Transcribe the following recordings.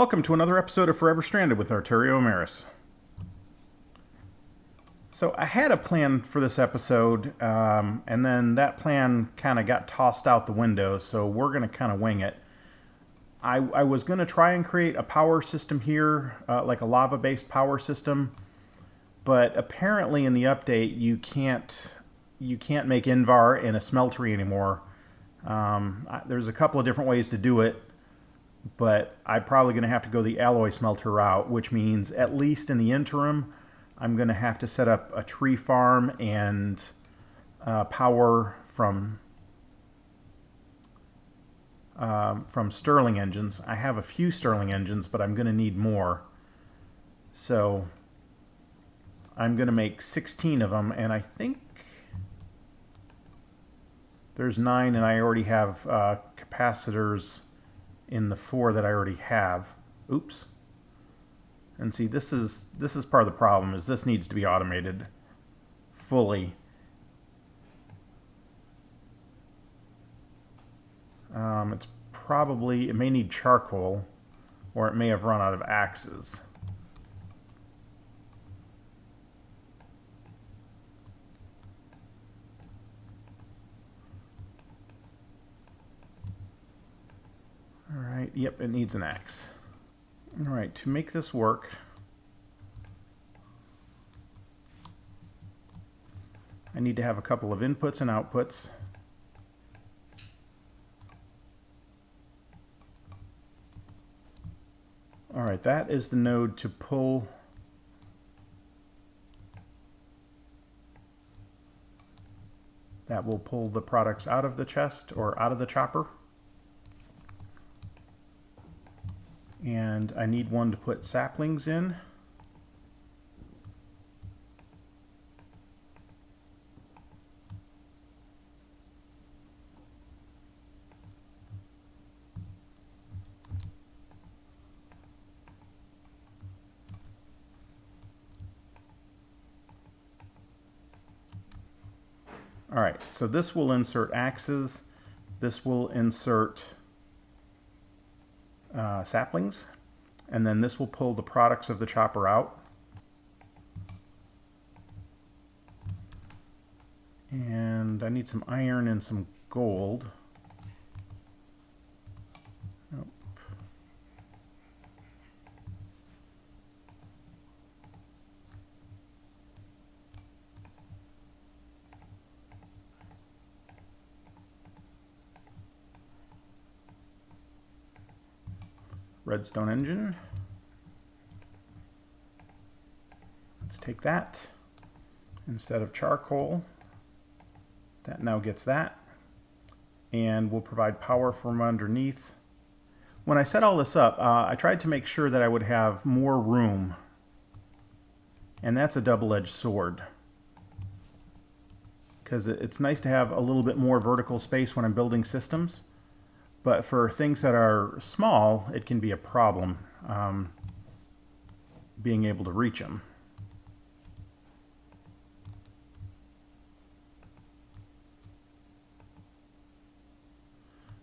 Welcome to another episode of Forever Stranded with Arturio Emerys. So I had a plan for this episode, and then that plan kind of got tossed out the window, so we're going to kind of wing it. I was going to try and create a power system here, like a lava-based power system, but apparently in the update you can't make Invar in a smeltery anymore. There's a couple of different ways to do it, but I'm probably going to have to go the alloy smelter route, which means at least in the interim, I'm going to have to set up a tree farm and power from Stirling engines. I have a few Stirling engines, but I'm going to need more. So I'm going to make 16 of them, and I think there's 9, and I already have capacitors in the 4 that I already have. Oops. And see, this is part of the problem, is this needs to be automated fully. It may need charcoal, or it may have run out of axes. Alright, yep, it needs an axe. Alright, to make this work, I need to have a couple of inputs and outputs. Alright, that is the node to pull that will pull the products out of the chest or out of the chopper. And I need one to put saplings in. All right, so this will insert axes. This will insert saplings, and then this will pull the products of the chopper out. And I need some iron and some gold. Nope. Redstone engine. Let's take that instead of charcoal. That now gets that, and will provide power from underneath. When I set all this up, I tried to make sure that I would have more room, and that's a double-edged sword, because it's nice to have a little bit more vertical space when I'm building systems. But for things that are small, it can be a problem being able to reach them.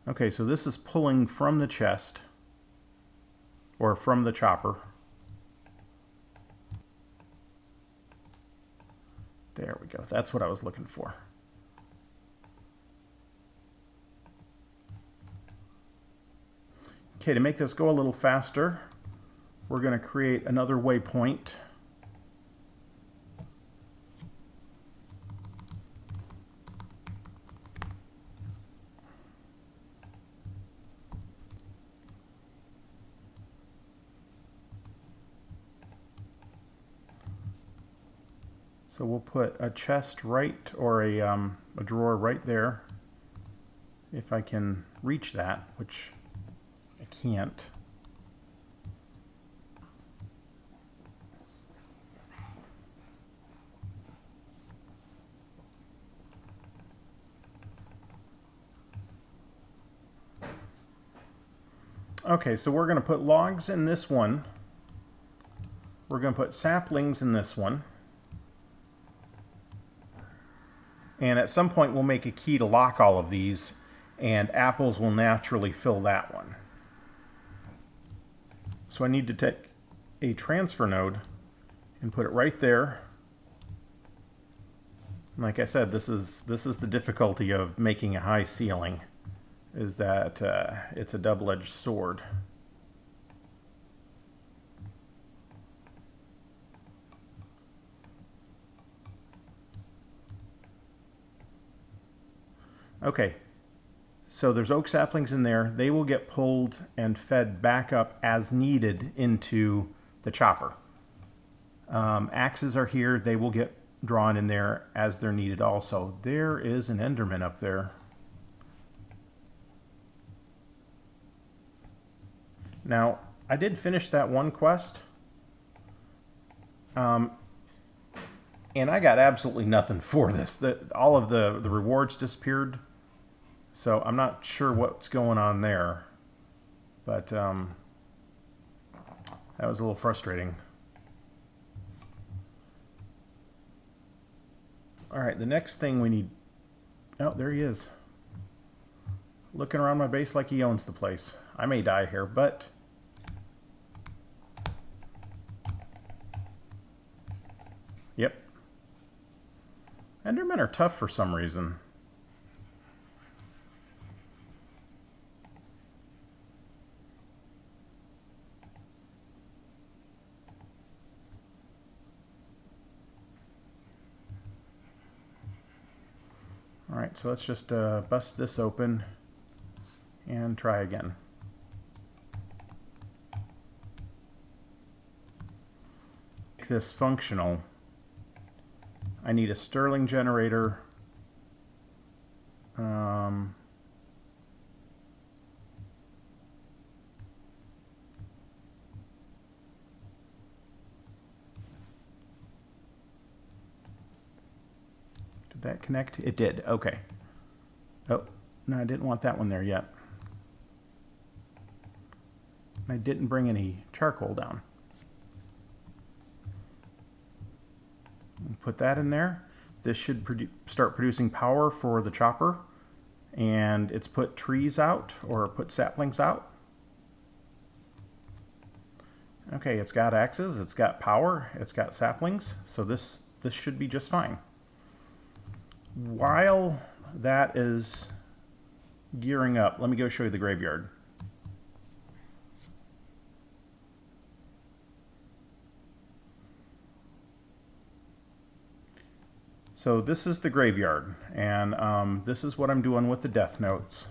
Okay, so this is pulling from the chest, or from the chopper. There we go. That's what I was looking for. Okay, to make this go a little faster, we're going to create another waypoint. So we'll put a chest right, or a drawer right there, if I can reach that, which I can't. Okay, so we're going to put logs in this one. We're going to put saplings in this one. And at some point we'll make a key to lock all of these, and apples will naturally fill that one. So so I need to take a transfer node and put it right there. And like I said, this is the difficulty of making a high ceiling, is that it's a double-edged sword. Okay, so there's oak saplings in there. They will get pulled and fed back up as needed into the chopper. Axes are here. They will get drawn in there as they're needed also. There is an Enderman up there. Now, I did finish that one quest. And I got absolutely nothing for this. All of the rewards disappeared. So I'm not sure what's going on there. But that was a little frustrating. Alright, the next thing we need... Oh, there he is. Looking around my base like he owns the place. I may die here, but... Yep. Endermen are tough for some reason. Alright, so let's just bust this open and try again. Make this functional. I need a Stirling generator. Did that connect? It did. Okay. Oh, no, I didn't want that one there yet. I didn't bring any charcoal down. Put that in there. This should start producing power for the chopper. And it's put trees out, or put saplings out. Okay, it's got axes, it's got power, it's got saplings, so this should be just fine. While that is gearing up, let me go show you the graveyard. So this is the graveyard, and this is what I'm doing with the death notes.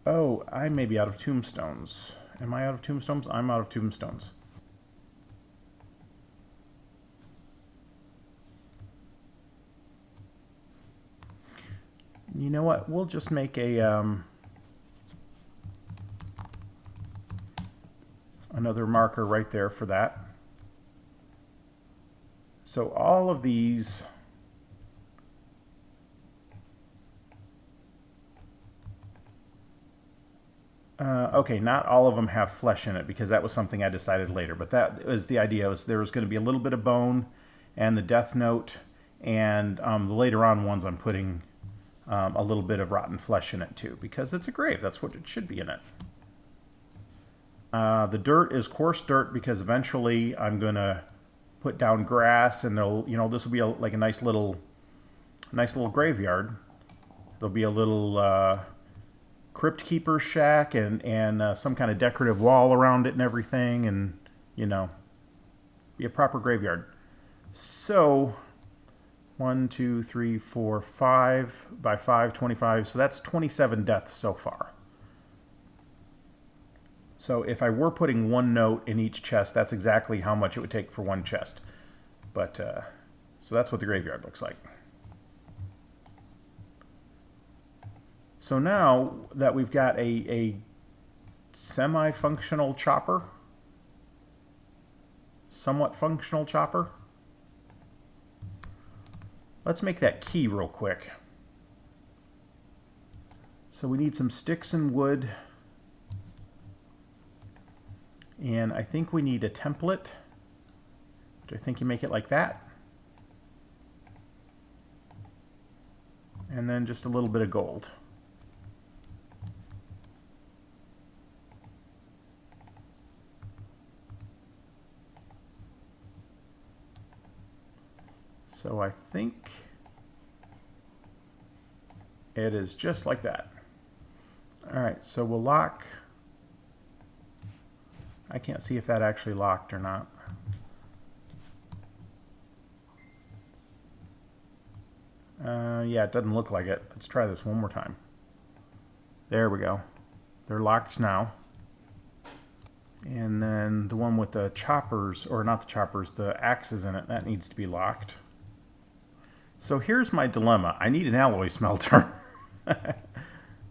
Oh, I may be out of tombstones. Am I out of tombstones? I'm out of tombstones. You know what? We'll just make a another marker right there for that. So all of these okay, not all of them have flesh in it because that was something I decided later, but that was the idea. Was there was going to be a little bit of bone and the death note, and the later on ones I'm putting a little bit of rotten flesh in it too, because it's a grave. That's what it should be in it. The dirt is coarse dirt because eventually I'm going to put down grass, and they'll, you know, this will be like a nice little graveyard. There'll be a little crypt keeper shack and some kind of decorative wall around it and everything, and, you know, be a proper graveyard. So 1, 2, 3, 4, 5 by 5, 25. So that's 27 deaths so far. So if I were putting one note in each chest, that's exactly how much it would take for one chest. But so that's what the graveyard looks like. So now that we've got a semi-functional chopper, somewhat functional chopper, let's make that key real quick. So we need some sticks and wood, and I think we need a template I think you make it like that. And then just a little bit of gold. So I think it is just like that. All right, so we'll lock. I can't see if that actually locked or not. Yeah, it doesn't look like it. Let's try this one more time. There we go. They're locked now. And then the one with the choppers, or not the choppers, the axes in it, that needs to be locked. So here's my dilemma. I need an alloy smelter.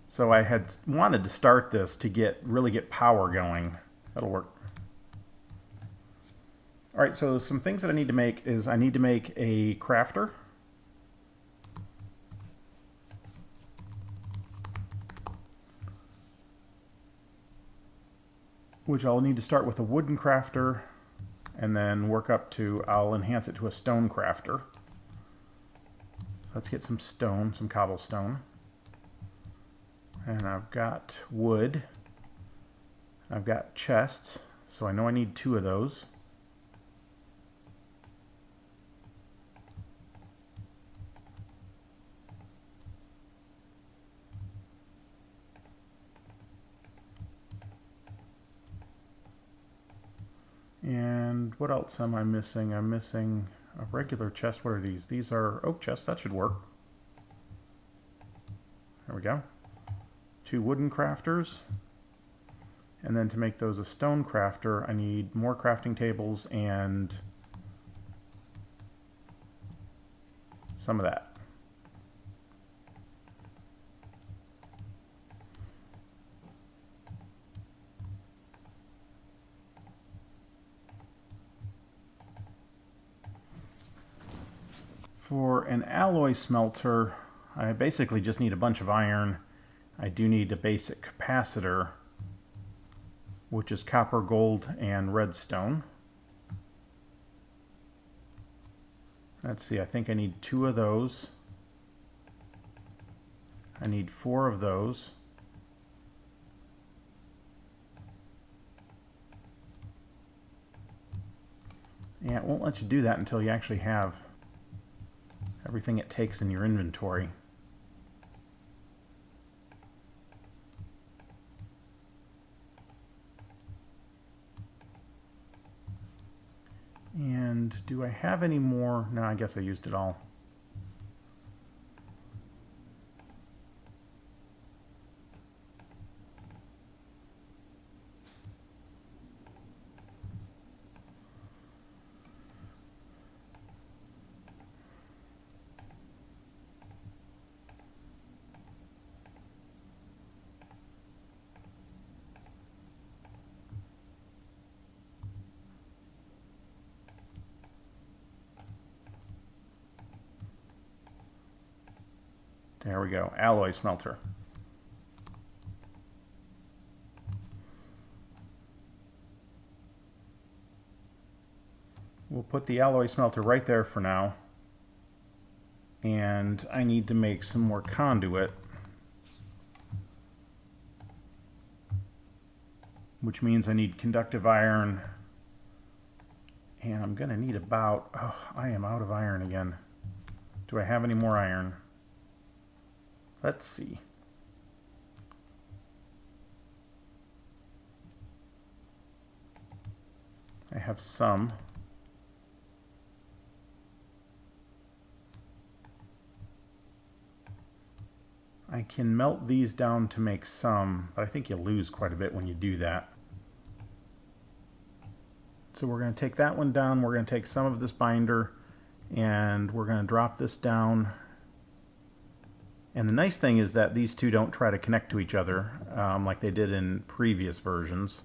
So I had wanted to start this to really get power going. That'll work. All right, so some things that I need to make is I need to make a crafter. Which I'll need to start with a wooden crafter and then work up to, I'll enhance it to a stone crafter. Let's get some stone, some cobblestone. And I've got wood. I've got chests, so I know I need 2 of those. And what else am I missing? I'm missing a regular chest. What are these? These are oak chests. That should work. There we go. 2 wooden crafters. And then to make those a stone crafter, I need more crafting tables and some of that. For an alloy smelter, I basically just need a bunch of iron. I do need a basic capacitor, which is copper, gold, and redstone. Let's see, I think I need 2 of those. I need 4 of those. And it won't let you do that until you actually have everything it takes in your inventory. And do I have any more? No, I guess I used it all. There we go, alloy smelter. We'll put the alloy smelter right there for now. And I need to make some more conduit, which means I need conductive iron. And I'm going to need about, oh, I am out of iron again. Do I have any more iron? Let's see. I have some. I can melt these down to make some, but I think you lose quite a bit when you do that. So we're going to take that one down. We're going to take some of this binder and we're going to drop this down. And the nice thing is that these two don't try to connect to each other like they did in previous versions.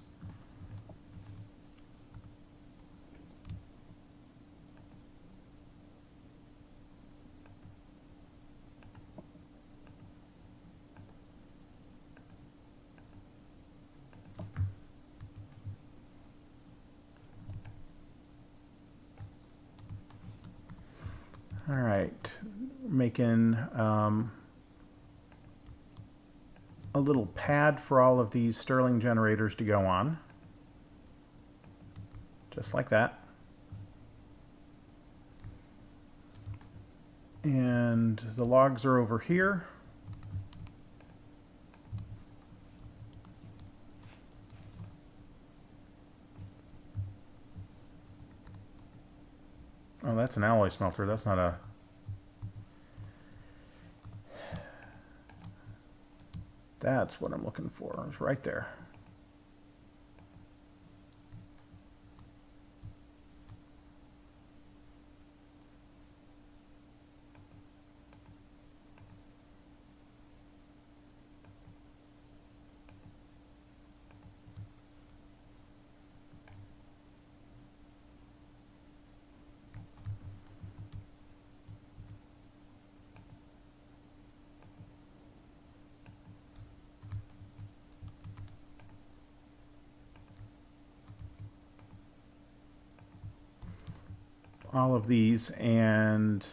All right, making a little pad for all of these Stirling generators to go on, just like that. And the logs are over here. Oh, that's an alloy smelter. That's not a... That's what I'm looking for. It's right there. All of these, and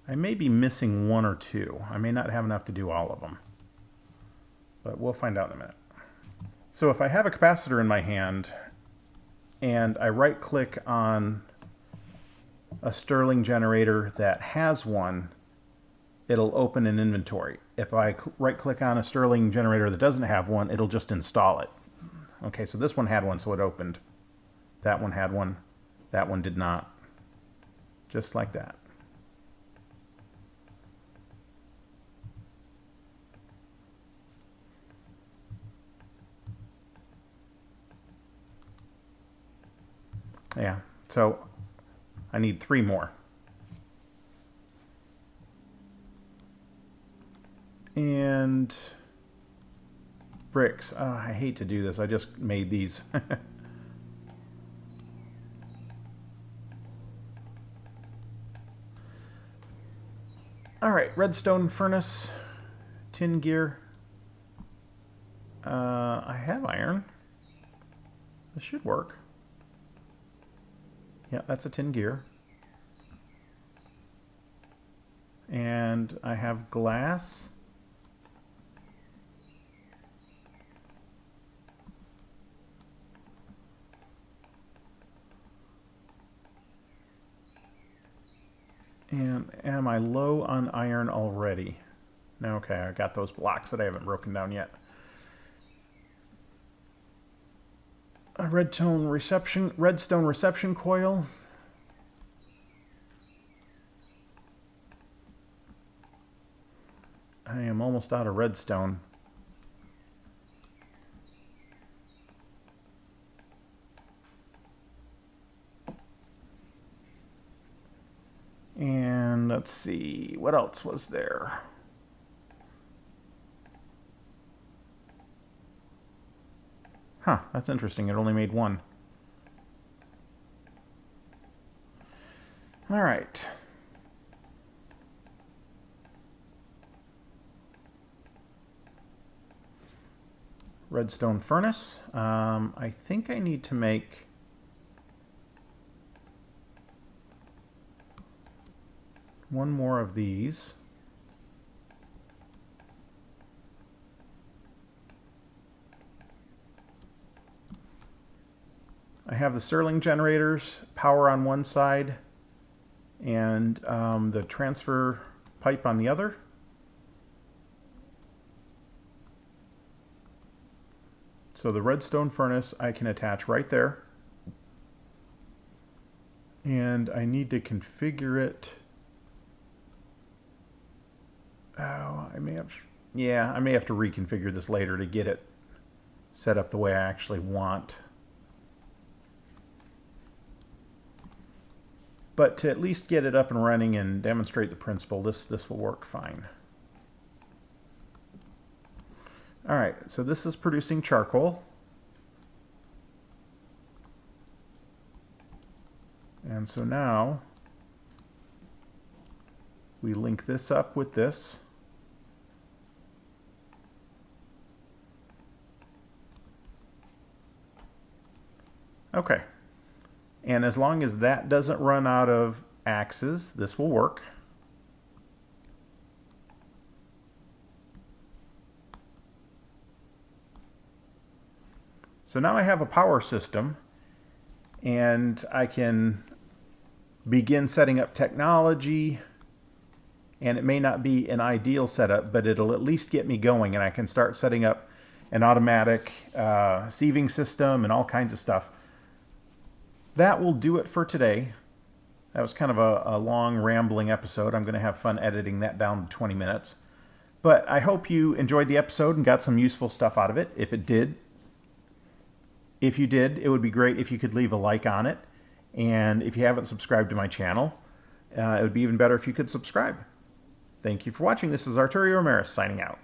I may be missing one or two. I may not have enough to do all of them, but we'll find out in a minute. So if I have a capacitor in my hand and I right click on a Stirling generator that has one, it'll open an inventory. If I right click on a Stirling generator that doesn't have one, it'll just install it. Okay, so this one had one, so it opened. That one had one. That one did not. Just like that. Yeah, so I need 3 more. And bricks. I hate to do this. I just made these. All right, redstone furnace, tin gear. I have iron. This should work. Yeah, that's a tin gear. And I have glass. And am I low on iron already? No, okay, I got those blocks that I haven't broken down yet. A redstone reception coil. I am almost out of redstone. And let's see, what else was there? Huh, that's interesting. It only made one. All right. Redstone furnace. I think I need to make one more of these. I have the Stirling generators, power on one side, and the transfer pipe on the other. So the redstone furnace I can attach right there. And I need to configure it. Oh, I may have to reconfigure this later to get it set up the way I actually want. But to at least get it up and running and demonstrate the principle, this will work fine. All right, so this is producing charcoal. And so now we link this up with this. Okay. And as long as that doesn't run out of axes, this will work. So now I have a power system, and I can begin setting up technology, and it may not be an ideal setup, but it'll at least get me going, and I can start setting up an automatic sieving system and all kinds of stuff. That will do it for today. That was kind of a long, rambling episode. I'm going to have fun editing that down to 20 minutes. But I hope you enjoyed the episode and got some useful stuff out of it. If you did, it would be great if you could leave a like on it. And if you haven't subscribed to my channel, it would be even better if you could subscribe. Thank you for watching. This is Arturio Emerys signing out.